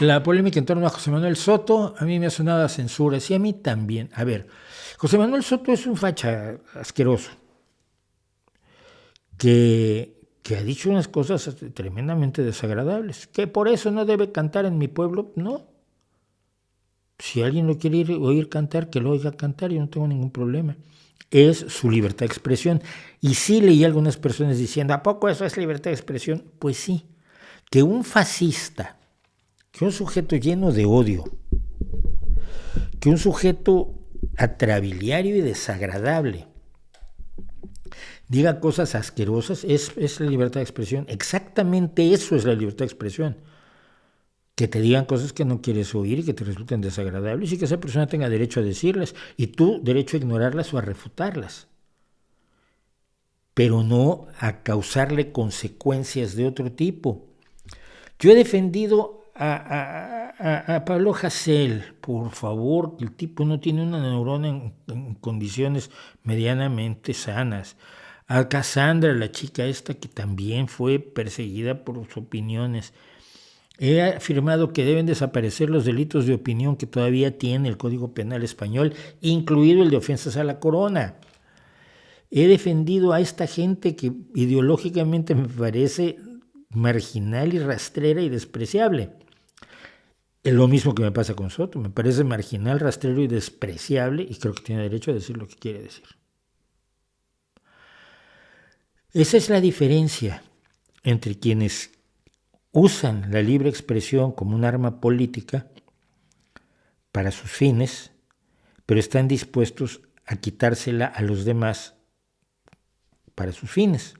La polémica en torno a José Manuel Soto a mí me ha sonado a censura, sí, a mí también. A ver, José Manuel Soto es un facha asqueroso que ha dicho unas cosas tremendamente desagradables, que por eso no debe cantar en mi pueblo, no. Si alguien lo quiere oír cantar, que lo oiga cantar, yo no tengo ningún problema. Es su libertad de expresión. Y sí leí a algunas personas diciendo, ¿a poco eso es libertad de expresión? Pues sí, que un fascista, que un sujeto lleno de odio, que un sujeto atrabiliario y desagradable diga cosas asquerosas, es la libertad de expresión. Exactamente eso es la libertad de expresión. Que te digan cosas que no quieres oír y que te resulten desagradables y que esa persona tenga derecho a decirlas y tú derecho a ignorarlas o a refutarlas, pero no a causarle consecuencias de otro tipo. Yo he defendido a Pablo Hasél, por favor, el tipo no tiene una neurona en condiciones medianamente sanas. A Cassandra, la chica esta que también fue perseguida por sus opiniones. He afirmado que deben desaparecer los delitos de opinión que todavía tiene el Código Penal español, incluido el de ofensas a la corona. He defendido a esta gente que ideológicamente me parece marginal y rastrera y despreciable. Es lo mismo que me pasa con Soto, me parece marginal, rastrero y despreciable y creo que tiene derecho a decir lo que quiere decir. Esa es la diferencia entre quienes usan la libre expresión como un arma política para sus fines, pero están dispuestos a quitársela a los demás para sus fines.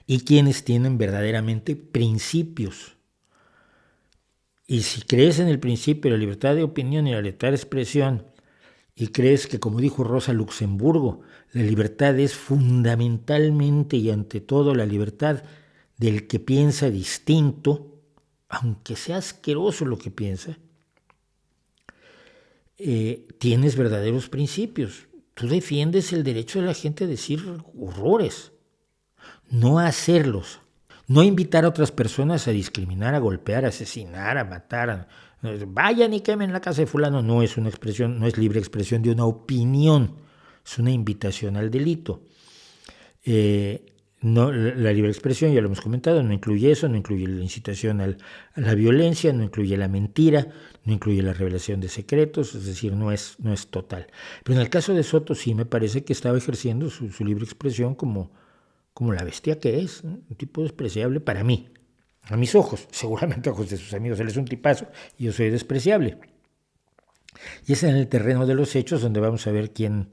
Y quienes tienen verdaderamente principios. Y si crees en el principio de la libertad de opinión y la libertad de expresión, y crees que, como dijo Rosa Luxemburgo, la libertad es fundamentalmente y ante todo la libertad del que piensa distinto, aunque sea asqueroso lo que piensa, tienes verdaderos principios. Tú defiendes el derecho de la gente a decir horrores, no a hacerlos, no invitar a otras personas a discriminar, a golpear, a asesinar, a matar. Vayan y quemen la casa de fulano. No es una expresión, no es libre expresión de una opinión, es una invitación al delito. No, la libre expresión, ya lo hemos comentado, no incluye eso, no incluye la incitación a la violencia, no incluye la mentira, no incluye la revelación de secretos, es decir, no es total. Pero en el caso de Soto sí me parece que estaba ejerciendo su libre expresión como la bestia que es, ¿no? Un tipo despreciable para mí, a mis ojos, seguramente a ojos de sus amigos, él es un tipazo y yo soy despreciable. Y es en el terreno de los hechos donde vamos a ver quién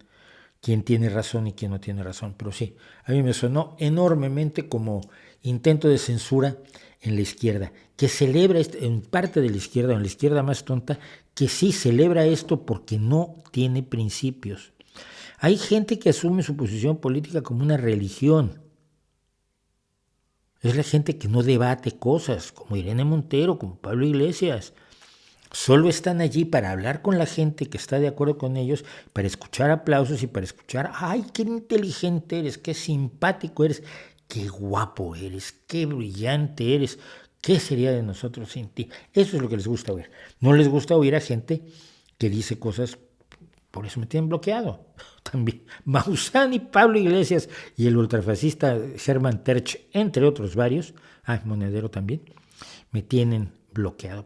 tiene razón y quién no tiene razón. Pero sí, a mí me sonó enormemente como intento de censura en la izquierda, que celebra, en parte de la izquierda, o en la izquierda más tonta, que sí celebra esto porque no tiene principios. Hay gente que asume su posición política como una religión. Es la gente que no debate cosas, como Irene Montero, como Pablo Iglesias. Solo están allí para hablar con la gente que está de acuerdo con ellos, para escuchar aplausos y para escuchar, ¡ay, qué inteligente eres, qué simpático eres, qué guapo eres, qué brillante eres! ¿Qué sería de nosotros sin ti? Eso es lo que les gusta oír. No les gusta oír a gente que dice cosas, por eso me tienen bloqueado. También Maussan y Pablo Iglesias y el ultrafascista Hermann Terch, entre otros varios, Monedero también, me tienen bloqueado.